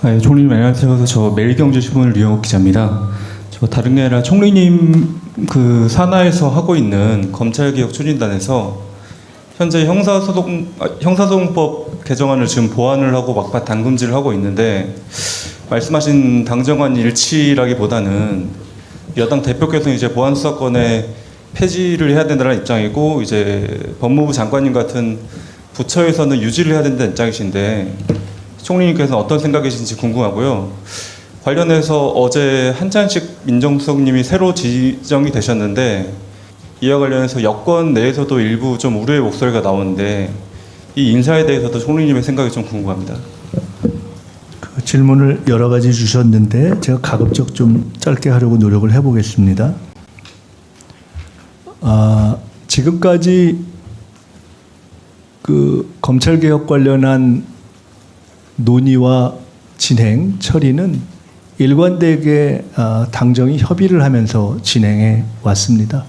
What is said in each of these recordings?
네, 총리님 안녕하세요. 저 매일경제신문 류영욱 기자입니다. 저 다른 게 아니라 총리님 그 산하에서 하고 있는 검찰개혁 추진단에서 현재 형사소송법 개정안을 지금 보완을 하고 막판 당금질을 하고 있는데 말씀하신 당정관 일치라기보다는 여당 대표께서는 이제 보안 수사권에 폐지를 해야 된다는 입장이고 이제 법무부 장관님 같은 부처에서는 유지를 해야 된다는 입장이신데 총리님께서는 어떤 생각이신지 궁금하고요. 관련해서 어제 한찬식 민정수석님이 새로 지정이 되셨는데 이와 관련해서 여권 내에서도 일부 좀 우려의 목소리가 나오는데 이 인사에 대해서도 총리님의 생각이 좀 궁금합니다. 그 질문을 여러 가지 주셨는데 제가 가급적 좀 짧게 하려고 노력을 해보겠습니다. 지금까지 그 검찰개혁 관련한 논의와 진행, 처리는 일관되게 당정이 협의를 하면서 진행해 왔습니다.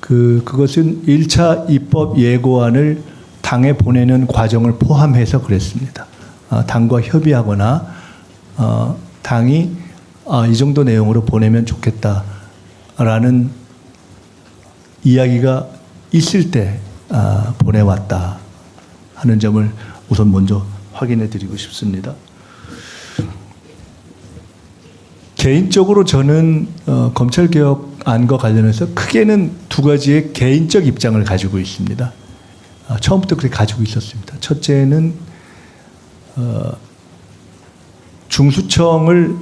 그것은 1차 입법 예고안을 당에 보내는 과정을 포함해서 그랬습니다. 당과 협의하거나 당이 이 정도 내용으로 보내면 좋겠다라는 이야기가 있을 때 보내왔다 하는 점을 우선 먼저 확인해 드리고 싶습니다. 개인적으로 저는 검찰개혁안과 관련해서 크게는 두 가지의 개인적 입장을 가지고 있습니다. 처음부터 그렇게 가지고 있었습니다. 첫째는 중수청을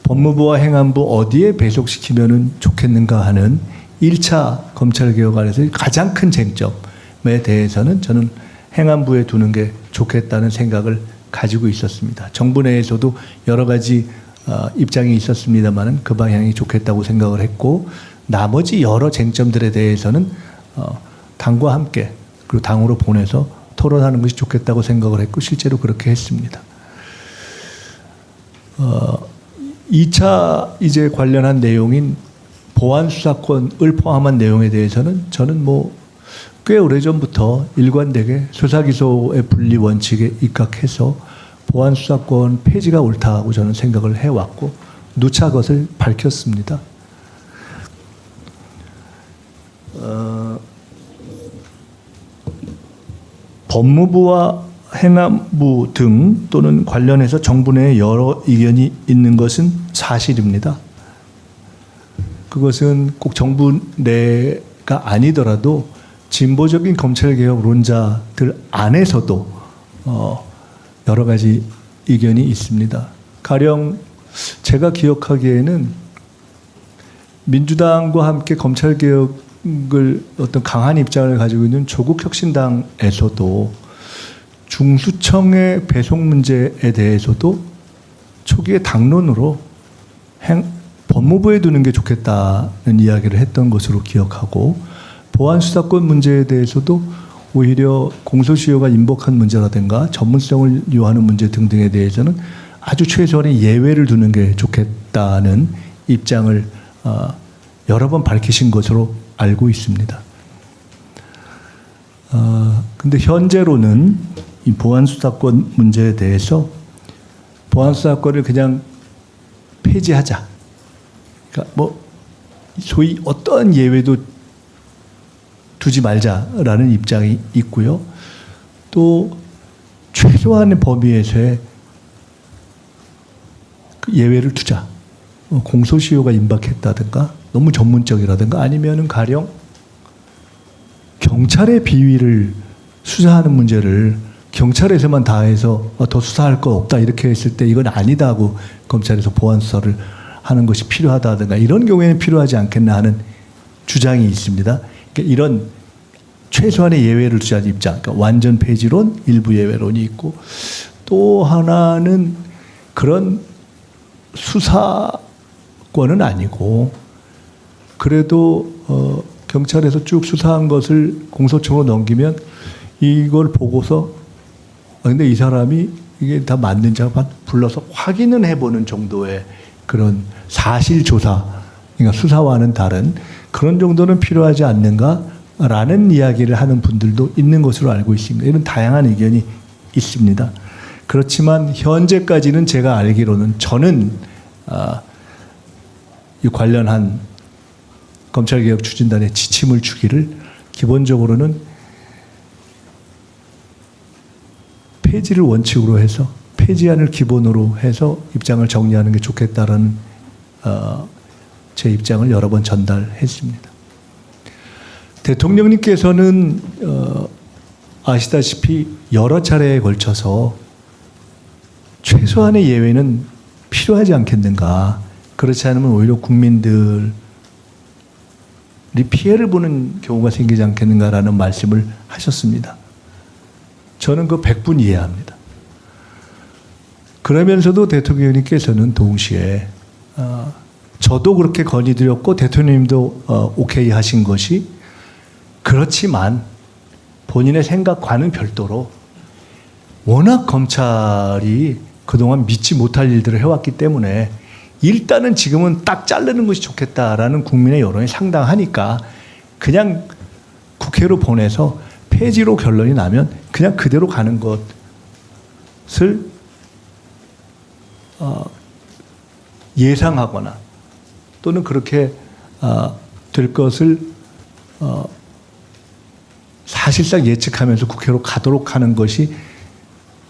법무부와 행안부 어디에 배속시키면 좋겠는가 하는 1차 검찰개혁안에서 가장 큰 쟁점에 대해서는 저는 행안부에 두는 게 좋겠다는 생각을 가지고 있었습니다. 정부 내에서도 여러 가지 입장이 있었습니다만 그 방향이 좋겠다고 생각을 했고 나머지 여러 쟁점들에 대해서는 당과 함께 그리고 당으로 보내서 토론하는 것이 좋겠다고 생각을 했고 실제로 그렇게 했습니다. 2차 이제 관련한 내용인 보안수사권을 포함한 내용에 대해서는 저는 꽤 오래전부터 일관되게 수사기소의 분리 원칙에 입각해서 보안수사권 폐지가 옳다고 저는 생각을 해왔고 누차 그것을 밝혔습니다. 법무부와 행안부 등 또는 관련해서 정부 내에 여러 의견이 있는 것은 사실입니다. 그것은 꼭 정부 내가 아니더라도 진보적인 검찰개혁론자들 안에서도 여러 가지 의견이 있습니다. 가령 제가 기억하기에는 민주당과 함께 검찰개혁을 어떤 강한 입장을 가지고 있는 조국혁신당에서도 중수청의 배속 문제에 대해서도 초기에 당론으로 법무부에 두는 게 좋겠다는 이야기를 했던 것으로 기억하고 보안수사권 문제에 대해서도 오히려 공소시효가 임박한 문제라든가 전문성을 요하는 문제 등등에 대해서는 아주 최소한의 예외를 두는 게 좋겠다는 입장을 여러 번 밝히신 것으로 알고 있습니다. 근데 현재로는 이 보안수사권 문제에 대해서 보안수사권을 그냥 폐지하자. 그러니까 소위 어떠한 예외도 두지 말자라는 입장이 있고요. 또 최소한의 범위에서의 그 예외를 두자. 공소시효가 임박했다든가 너무 전문적이라든가 아니면은 가령 경찰의 비위를 수사하는 문제를 경찰에서만 다 해서 더 수사할 거 없다 이렇게 했을 때 이건 아니다 하고 검찰에서 보안 수사를 하는 것이 필요하다든가 이런 경우에는 필요하지 않겠나 하는 주장이 있습니다. 그러니까 이런 최소한의 예외를 두자는 입장, 그러니까 완전 폐지론, 일부 예외론이 있고 또 하나는 그런 수사권은 아니고 그래도 경찰에서 쭉 수사한 것을 공소청으로 넘기면 이걸 보고서 근데 이 사람이 이게 다 맞는지 불러서 확인은 해보는 정도의 그런 사실조사, 그러니까 수사와는 다른 그런 정도는 필요하지 않는가라는 이야기를 하는 분들도 있는 것으로 알고 있습니다. 이런 다양한 의견이 있습니다. 그렇지만 현재까지는 제가 알기로는 저는 이 관련한 검찰개혁 추진단의 지침을 주기를 기본적으로는 폐지를 원칙으로 해서 폐지안을 기본으로 해서 입장을 정리하는 게 좋겠다라는 제 입장을 여러 번 전달했습니다. 대통령님께서는 아시다시피 여러 차례에 걸쳐서 최소한의 예외는 필요하지 않겠는가. 그렇지 않으면 오히려 국민들이 피해를 보는 경우가 생기지 않겠는가라는 말씀을 하셨습니다. 저는 그 100분 이해합니다. 그러면서도 대통령님께서는 동시에 저도 그렇게 건의드렸고 대통령님도 오케이 하신 것이 그렇지만 본인의 생각과는 별도로 워낙 검찰이 그동안 믿지 못할 일들을 해왔기 때문에 일단은 지금은 딱 자르는 것이 좋겠다라는 국민의 여론이 상당하니까 그냥 국회로 보내서 폐지로 결론이 나면 그냥 그대로 가는 것을 예상하거나 또는 그렇게 될 것을 사실상 예측하면서 국회로 가도록 하는 것이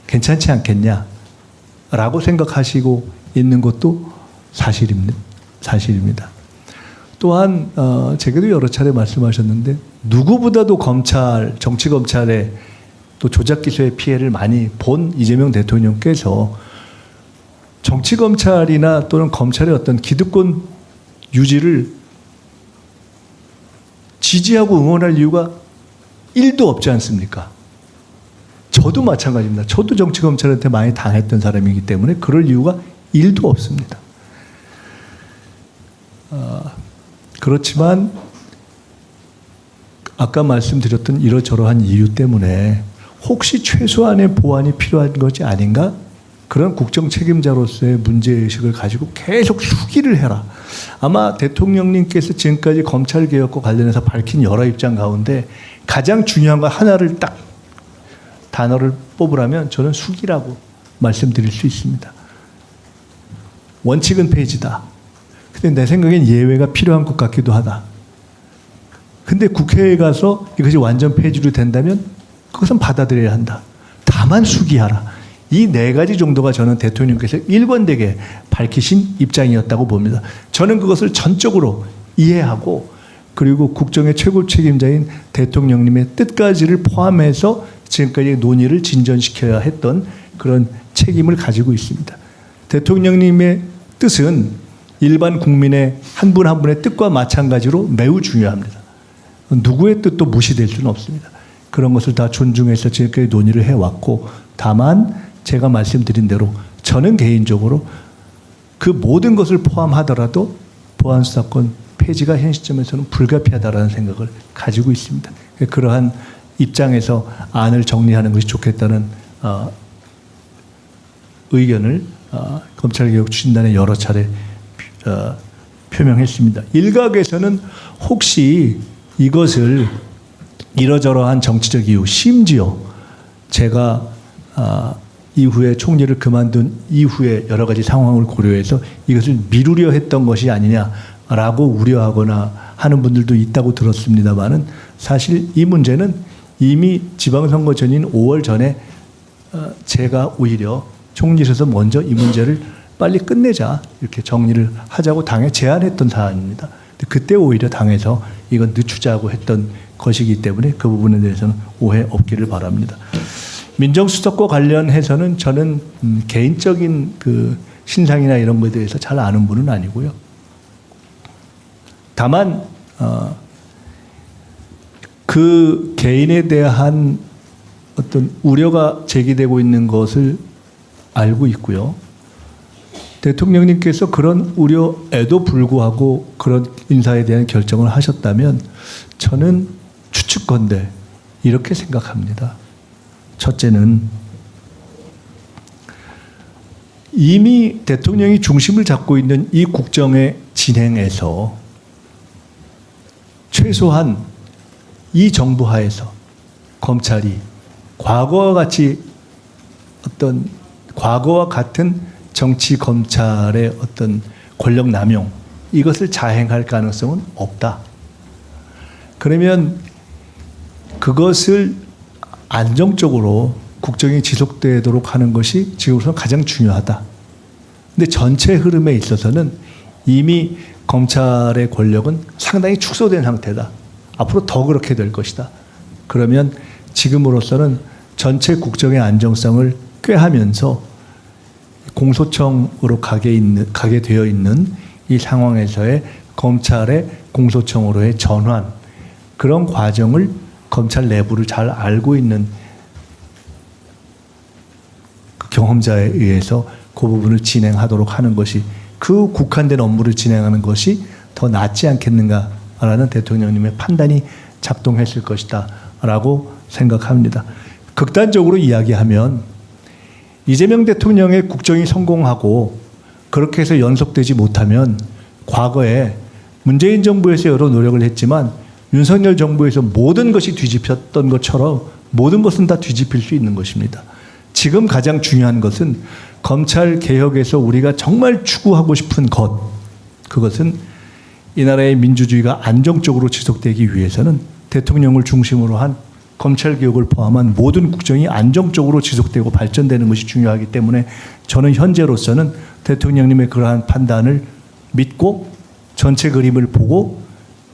괜찮지 않겠냐라고 생각하시고 있는 것도 사실입니다. 또한 제게도 여러 차례 말씀하셨는데 누구보다도 정치검찰의 또 조작기소의 피해를 많이 본 이재명 대통령께서 정치검찰이나 또는 검찰의 어떤 기득권 유지를 지지하고 응원할 이유가 1도 없지 않습니까? 저도 마찬가지입니다. 저도 정치검찰한테 많이 당했던 사람이기 때문에 그럴 이유가 1도 없습니다. 그렇지만 아까 말씀드렸던 이러저러한 이유 때문에 혹시 최소한의 보완이 필요한 것이 아닌가? 그런 국정 책임자로서의 문제의식을 가지고 계속 수기를 해라. 아마 대통령님께서 지금까지 검찰개혁과 관련해서 밝힌 여러 입장 가운데 가장 중요한 거 하나를 딱 단어를 뽑으라면 저는 수기라고 말씀드릴 수 있습니다. 원칙은 폐지다. 근데 내 생각엔 예외가 필요한 것 같기도 하다. 근데 국회에 가서 이것이 완전 폐지로 된다면 그것은 받아들여야 한다. 다만 수기하라. 이 네 가지 정도가 저는 대통령께서 일관되게 밝히신 입장이었다고 봅니다. 저는 그것을 전적으로 이해하고 그리고 국정의 최고 책임자인 대통령님의 뜻까지를 포함해서 지금까지 논의를 진전시켜야 했던 그런 책임을 가지고 있습니다. 대통령님의 뜻은 일반 국민의 한 분 한 분의 뜻과 마찬가지로 매우 중요합니다. 누구의 뜻도 무시될 수는 없습니다. 그런 것을 다 존중해서 지금까지 논의를 해왔고 다만 제가 말씀드린 대로 저는 개인적으로 그 모든 것을 포함하더라도 보안수사권 폐지가 현 시점에서는 불가피하다라는 생각을 가지고 있습니다. 그러한 입장에서 안을 정리하는 것이 좋겠다는 의견을 검찰개혁 추진단에 여러 차례 표명했습니다. 일각에서는 혹시 이것을 이러저러한 정치적 이유, 심지어 제가 이후에 총리를 그만둔 이후에 여러 가지 상황을 고려해서 이것을 미루려 했던 것이 아니냐라고 우려하거나 하는 분들도 있다고 들었습니다만은 사실 이 문제는 이미 지방선거 전인 5월 전에 제가 오히려 총리실에서 먼저 이 문제를 빨리 끝내자 이렇게 정리를 하자고 당에 제안했던 사안입니다. 그때 오히려 당에서 이건 늦추자고 했던 것이기 때문에 그 부분에 대해서는 오해 없기를 바랍니다. 민정수석과 관련해서는 저는 개인적인 그 신상이나 이런 것에 대해서 잘 아는 분은 아니고요. 다만 그 개인에 대한 어떤 우려가 제기되고 있는 것을 알고 있고요. 대통령님께서 그런 우려에도 불구하고 그런 인사에 대한 결정을 하셨다면 저는 추측건대 이렇게 생각합니다. 첫째는 이미 대통령이 중심을 잡고 있는 이 국정의 진행에서 최소한 이 정부 하에서 검찰이 과거와 같이 어떤 과거와 같은 정치 검찰의 어떤 권력 남용 이것을 자행할 가능성은 없다. 그러면 그것을 안정적으로 국정이 지속되도록 하는 것이 지금으로서 가장 중요하다. 근데 전체 흐름에 있어서는 이미 검찰의 권력은 상당히 축소된 상태다. 앞으로 더 그렇게 될 것이다. 그러면 지금으로서는 전체 국정의 안정성을 꾀하면서 공소청으로 가게 되어 있는 이 상황에서의 검찰의 공소청으로의 전환, 그런 과정을 검찰 내부를 잘 알고 있는 경험자에 의해서 그 부분을 진행하도록 하는 것이, 그 국한된 업무를 진행하는 것이 더 낫지 않겠는가라는 대통령님의 판단이 작동했을 것이다 라고 생각합니다. 극단적으로 이야기하면 이재명 대통령의 국정이 성공하고 그렇게 해서 연속되지 못하면 과거에 문재인 정부에서 여러 노력을 했지만 윤석열 정부에서 모든 것이 뒤집혔던 것처럼 모든 것은 다 뒤집힐 수 있는 것입니다. 지금 가장 중요한 것은 검찰 개혁에서 우리가 정말 추구하고 싶은 것, 그것은 이 나라의 민주주의가 안정적으로 지속되기 위해서는 대통령을 중심으로 한 검찰 개혁을 포함한 모든 국정이 안정적으로 지속되고 발전되는 것이 중요하기 때문에 저는 현재로서는 대통령님의 그러한 판단을 믿고 전체 그림을 보고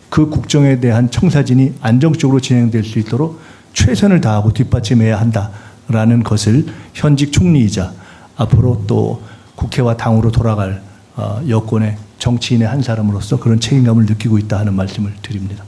그 국정에 대한 청사진이 안정적으로 진행될 수 있도록 최선을 다하고 뒷받침해야 한다라는 것을 현직 총리이자 앞으로 또 국회와 당으로 돌아갈 여권의 정치인의 한 사람으로서 그런 책임감을 느끼고 있다 하는 말씀을 드립니다.